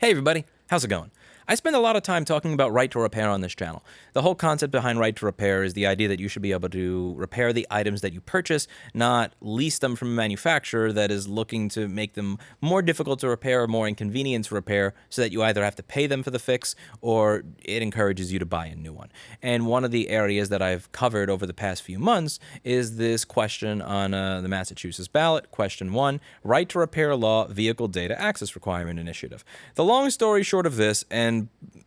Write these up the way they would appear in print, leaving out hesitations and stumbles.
Hey everybody, how's it going? I spend a lot of time talking about right to repair on this channel. The whole concept behind right to repair is the idea that you should be able to repair the items that you purchase, not lease them from a manufacturer that is looking to make them more difficult to repair or more inconvenient to repair, so that you either have to pay them for the fix or it encourages you to buy a new one. And one of the areas that I've covered over the past few months is this question on the Massachusetts ballot, question 1, right to repair law vehicle data access requirement initiative. The long story short of this, and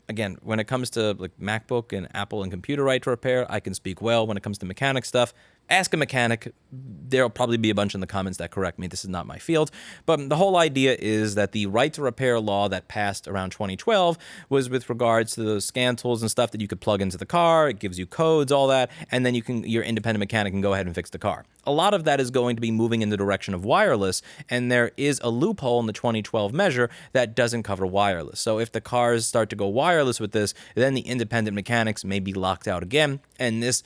again, when it comes to like MacBook and Apple and computer right to repair, I can speak well. When it comes to mechanic stuff, ask a mechanic. There'll probably be a bunch in the comments that correct me. This is not my field. But the whole idea is that the right to repair law that passed around 2012 was with regards to those scan tools and stuff that you could plug into the car. It gives you codes, all that, and then your independent mechanic can go ahead and fix the car. A lot of that is going to be moving in the direction of wireless, and there is a loophole in the 2012 measure that doesn't cover wireless. So if the cars start to go wireless with this, then the independent mechanics may be locked out again, and this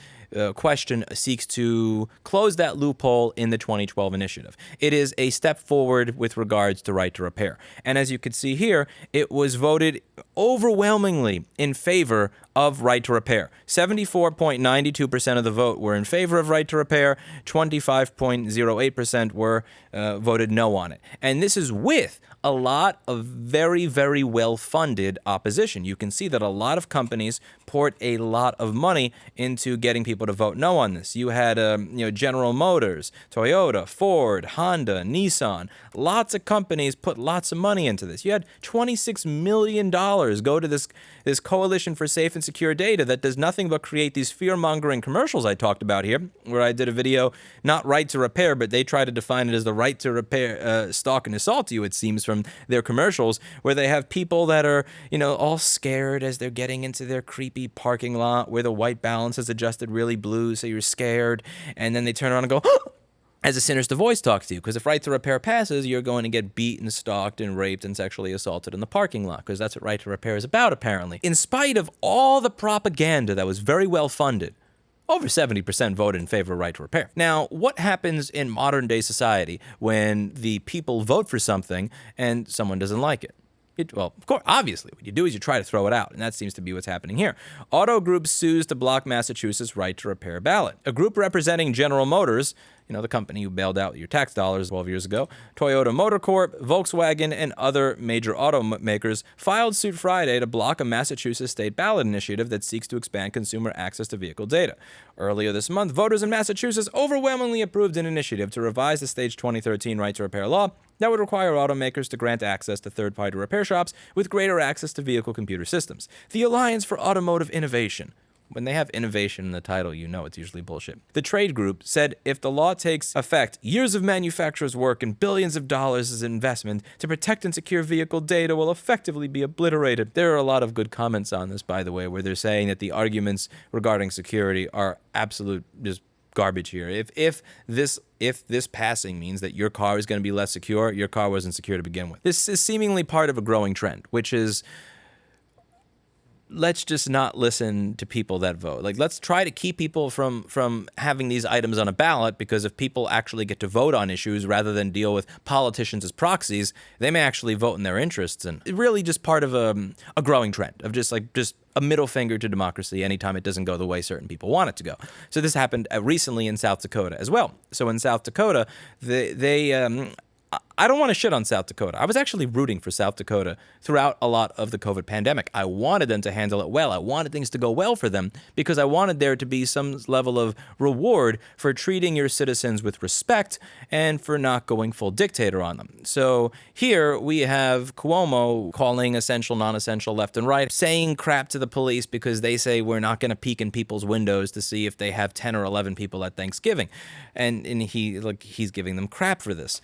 question seeks to close that loophole in the 2012 initiative. It is a step forward with regards to right to repair. And as you can see here, it was voted overwhelmingly in favor of right to repair. 74.92% of the vote were in favor of right to repair. 25.08% were voted no on it. And this is with a lot of very, very well-funded opposition. You can see that a lot of companies poured a lot of money into getting people to vote no on this. You had General Motors, Toyota, Ford, Honda, Nissan. Lots of companies put lots of money into this. You had $26 million go to this Coalition for Safe and Secure Data that does nothing but create these fear-mongering commercials I talked about here, where I did a video, not right to repair, but they try to define it as the right to repair, stalk and assault you, it seems, from their commercials, where they have people that are, all scared as they're getting into their creepy parking lot where the white balance is adjusted really blue, so you're scared, and then they turn around and go, as a sinister voice talks to you, because if right to repair passes, you're going to get beaten, stalked, and raped and sexually assaulted in the parking lot, because that's what right to repair is about, apparently. In spite of all the propaganda that was very well funded, over 70% voted in favor of right to repair. Now, what happens in modern day society when the people vote for something and someone doesn't like it? Well, of course, obviously, what you do is you try to throw it out, and that seems to be what's happening here. Auto Group sues to block Massachusetts' right to repair ballot. A group representing General Motors, the company you bailed out your tax dollars 12 years ago, Toyota Motor Corp, Volkswagen, and other major automakers filed suit Friday to block a Massachusetts state ballot initiative that seeks to expand consumer access to vehicle data. Earlier this month, voters in Massachusetts overwhelmingly approved an initiative to revise the state's 2013 right to repair law that would require automakers to grant access to third-party repair shops with greater access to vehicle computer systems. The Alliance for Automotive Innovation. When they have innovation in the title, you know it's usually bullshit. The trade group said if the law takes effect, years of manufacturers' work and billions of dollars as investment to protect and secure vehicle data will effectively be obliterated. There are a lot of good comments on this, by the way, where they're saying that the arguments regarding security are absolute just garbage here. If this passing means that your car is going to be less secure, your car wasn't secure to begin with. This is seemingly part of a growing trend, which is, let's just not listen to people that vote. Like, let's try to keep people from having these items on a ballot, because if people actually get to vote on issues rather than deal with politicians as proxies, they may actually vote in their interests. And it's really just part of a growing trend of just a middle finger to democracy anytime it doesn't go the way certain people want it to go. So this happened recently in South Dakota as well. So in South Dakota, I don't want to shit on South Dakota. I was actually rooting for South Dakota throughout a lot of the COVID pandemic. I wanted them to handle it well. I wanted things to go well for them because I wanted there to be some level of reward for treating your citizens with respect and for not going full dictator on them. So here we have Cuomo calling essential, non-essential left and right, saying crap to the police because they say we're not going to peek in people's windows to see if they have 10 or 11 people at Thanksgiving. And he's giving them crap for this.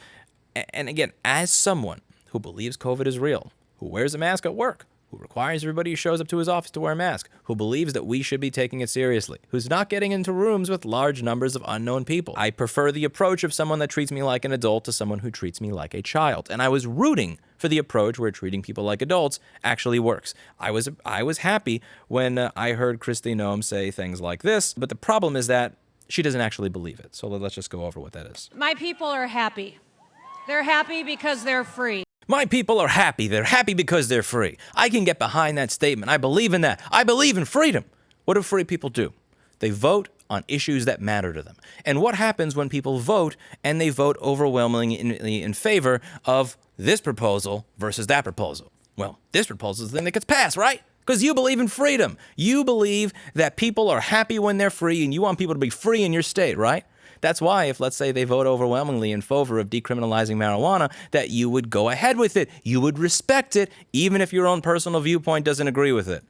And again, as someone who believes COVID is real, who wears a mask at work, who requires everybody who shows up to his office to wear a mask, who believes that we should be taking it seriously, who's not getting into rooms with large numbers of unknown people, I prefer the approach of someone that treats me like an adult to someone who treats me like a child. And I was rooting for the approach where treating people like adults actually works. I was happy when I heard Kristi Noem say things like this, but the problem is that she doesn't actually believe it. So let's just go over what that is. My people are happy. They're happy because they're free. My people are happy. They're happy because they're free. I can get behind that statement. I believe in that. I believe in freedom. What do free people do? They vote on issues that matter to them. And what happens when people vote and they vote overwhelmingly in favor of this proposal versus that proposal? Well, this proposal is the thing that gets passed, right? Because you believe in freedom. You believe that people are happy when they're free and you want people to be free in your state, right? That's why if, let's say, they vote overwhelmingly in favor of decriminalizing marijuana, that you would go ahead with it. You would respect it, even if your own personal viewpoint doesn't agree with it.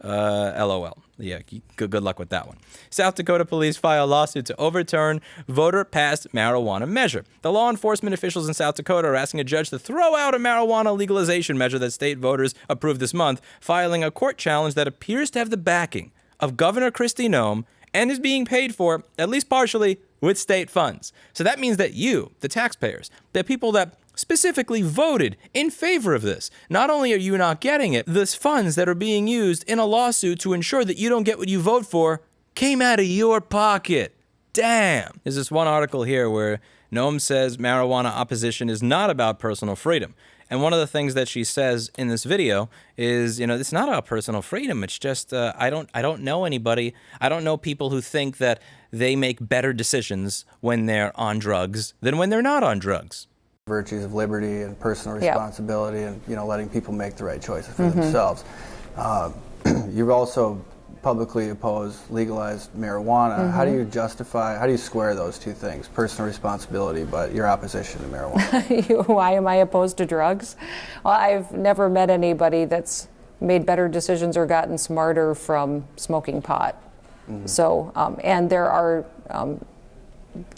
LOL. Yeah, good luck with that one. South Dakota police file a lawsuit to overturn voter-passed marijuana measure. The law enforcement officials in South Dakota are asking a judge to throw out a marijuana legalization measure that state voters approved this month, filing a court challenge that appears to have the backing of Governor Kristi Noem and is being paid for, at least partially, with state funds. So that means that you, the taxpayers, the people that specifically voted in favor of this, not only are you not getting it, this funds that are being used in a lawsuit to ensure that you don't get what you vote for came out of your pocket. Damn. There's this one article here where Noem says marijuana opposition is not about personal freedom. And one of the things that she says in this video is, it's not about personal freedom. It's just, I don't know anybody. I don't know people who think that they make better decisions when they're on drugs than when they're not on drugs. Virtues of liberty and personal responsibility and, letting people make the right choices for themselves. You've also publicly opposed legalized marijuana. How do you square those two things, personal responsibility, but your opposition to marijuana? Why am I opposed to drugs? Well, I've never met anybody that's made better decisions or gotten smarter from smoking pot. So, and there are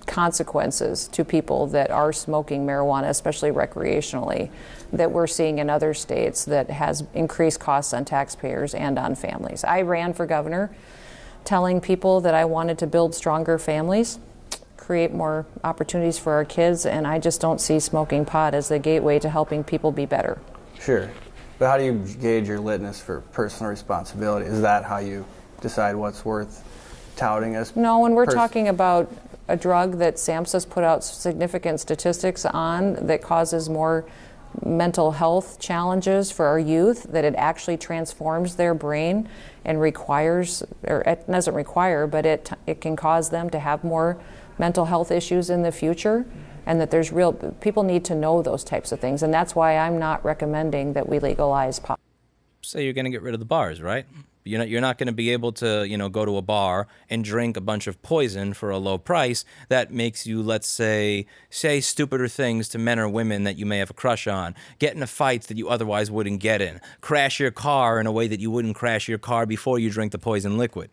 consequences to people that are smoking marijuana, especially recreationally, that we're seeing in other states that has increased costs on taxpayers and on families. I ran for governor telling people that I wanted to build stronger families, create more opportunities for our kids, and I just don't see smoking pot as the gateway to helping people be better. Sure. But how do you gauge your litmus for personal responsibility? Is that how you decide what's worth touting as? No, when we're talking about a drug that SAMHSA's put out significant statistics on that causes more mental health challenges for our youth, that it actually transforms their brain and requires, or it doesn't require, but it can cause them to have more mental health issues in the future, and that there's people need to know those types of things, and that's why I'm not recommending that we legalize pot. So you're going to get rid of the bars, right? You're not going to be able to, go to a bar and drink a bunch of poison for a low price that makes you, let's say stupider things to men or women that you may have a crush on, get into fights that you otherwise wouldn't get in, crash your car in a way that you wouldn't crash your car before you drink the poison liquid.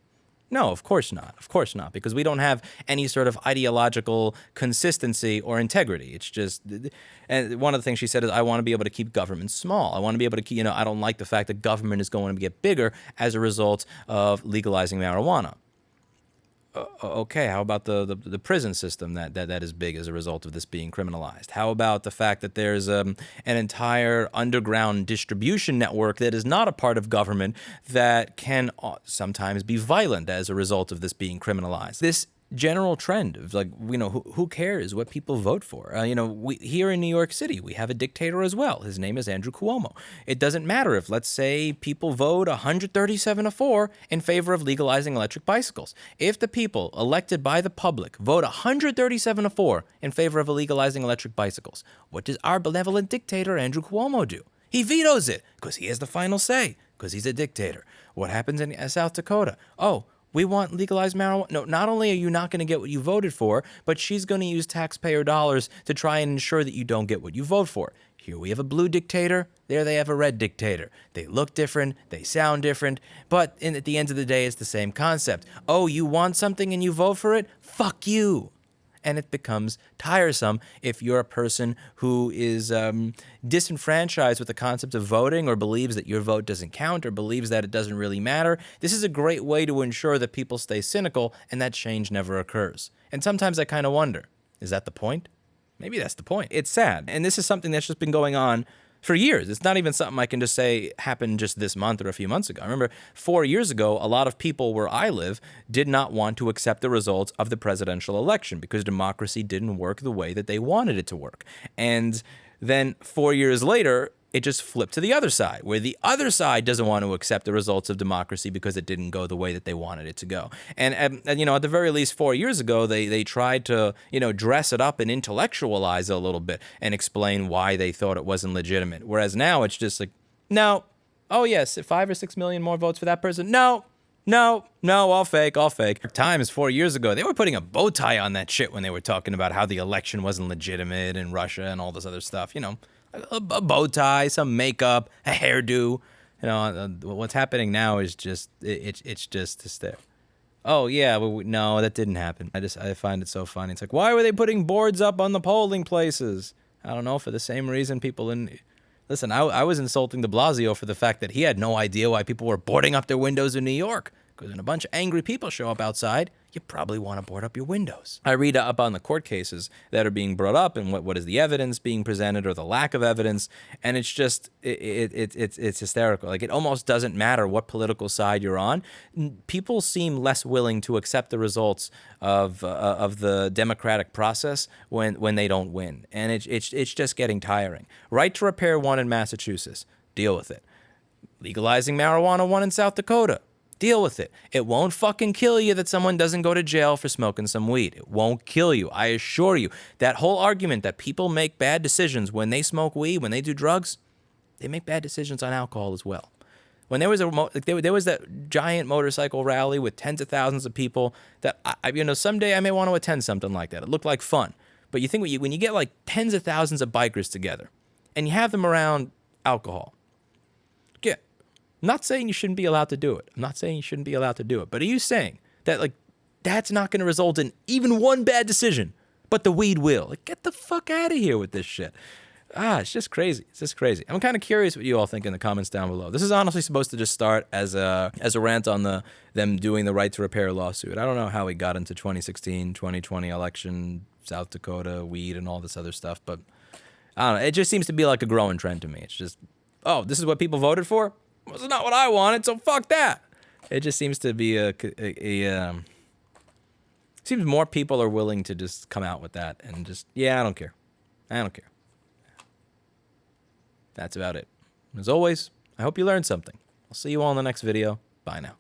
No, of course not. Of course not, because we don't have any sort of ideological consistency or integrity. It's just, and one of the things she said is, I want to be able to keep government small. I want to be able to keep, I don't like the fact that government is going to get bigger as a result of legalizing marijuana. Okay, how about the prison system that is big as a result of this being criminalized? How about the fact that there's an entire underground distribution network that is not a part of government that can sometimes be violent as a result of this being criminalized? This general trend of who cares what people vote for? We here in New York City, we have a dictator as well. His name is Andrew Cuomo. It doesn't matter if, let's say, people vote 137-4 in favor of legalizing electric bicycles. If the people elected by the public vote 137-4 in favor of legalizing electric bicycles, what does our benevolent dictator Andrew Cuomo do? He vetoes it because he has the final say, because he's a dictator. What happens in South Dakota? Oh, we want legalized marijuana. No, not only are you not going to get what you voted for, but she's going to use taxpayer dollars to try and ensure that you don't get what you vote for. Here we have a blue dictator. There they have a red dictator. They look different. They sound different. But at the end of the day, it's the same concept. Oh, you want something and you vote for it? Fuck you. And it becomes tiresome if you're a person who is disenfranchised with the concept of voting, or believes that your vote doesn't count, or believes that it doesn't really matter. This is a great way to ensure that people stay cynical and that change never occurs. And sometimes I kind of wonder, is that the point? Maybe that's the point. It's sad. And this is something that's just been going on for years. It's not even something I can just say happened just this month or a few months ago. I remember 4 years ago, a lot of people where I live did not want to accept the results of the presidential election because democracy didn't work the way that they wanted it to work. And Then 4 years later, it just flipped to the other side, where the other side doesn't want to accept the results of democracy because it didn't go the way that they wanted it to go. And you know, at the very least 4 years ago, they tried to, you know, dress it up and intellectualize it a little bit and explain why they thought it wasn't legitimate. Whereas now it's just like, no, oh yes, 5 or 6 million more votes for that person. No, all fake, all fake. Times 4 years ago, they were putting a bow tie on that shit when they were talking about how the election wasn't legitimate in Russia and all this other stuff, you know. A bow tie, some makeup, a hairdo. You know, what's happening now is just, it's just hysterical. Oh, yeah, no, that didn't happen. I find it so funny. It's like, why were they putting boards up on the polling places? I don't know, for the same reason people in... Listen, I was insulting de Blasio for the fact that he had no idea why people were boarding up their windows in New York. Because when a bunch of angry people show up outside, you probably want to board up your windows. I read up on the court cases that are being brought up and what is the evidence being presented or the lack of evidence, and it's just, it's hysterical. Like, it almost doesn't matter what political side you're on. People seem less willing to accept the results of the democratic process when they don't win, and it's just getting tiring. Right to repair won in Massachusetts. Deal with it. Legalizing marijuana won in South Dakota. Deal with it. It won't fucking kill you that someone doesn't go to jail for smoking some weed. It won't kill you. I assure you. That whole argument that people make bad decisions when they smoke weed, when they do drugs, they make bad decisions on alcohol as well. When there was there was that giant motorcycle rally with tens of thousands of people that you know, someday I may want to attend something like that. It looked like fun. But you think when you get like tens of thousands of bikers together and you have them around alcohol, I'm not saying you shouldn't be allowed to do it. I'm not saying you shouldn't be allowed to do it. But are you saying that, like, that's not going to result in even one bad decision, but the weed will? Like, get the fuck out of here with this shit. It's just crazy. It's just crazy. I'm kind of curious what you all think in the comments down below. This is honestly supposed to just start as a rant on them doing the right to repair lawsuit. I don't know how we got into 2016, 2020 election, South Dakota, weed, and all this other stuff, but I don't know. It just seems to be like a growing trend to me. It's just, oh, this is what people voted for? Well, it's not what I wanted, so fuck that. It just seems to be seems more people are willing to just come out with that and just, yeah, I don't care. I don't care. That's about it. As always, I hope you learned something. I'll see you all in the next video. Bye now.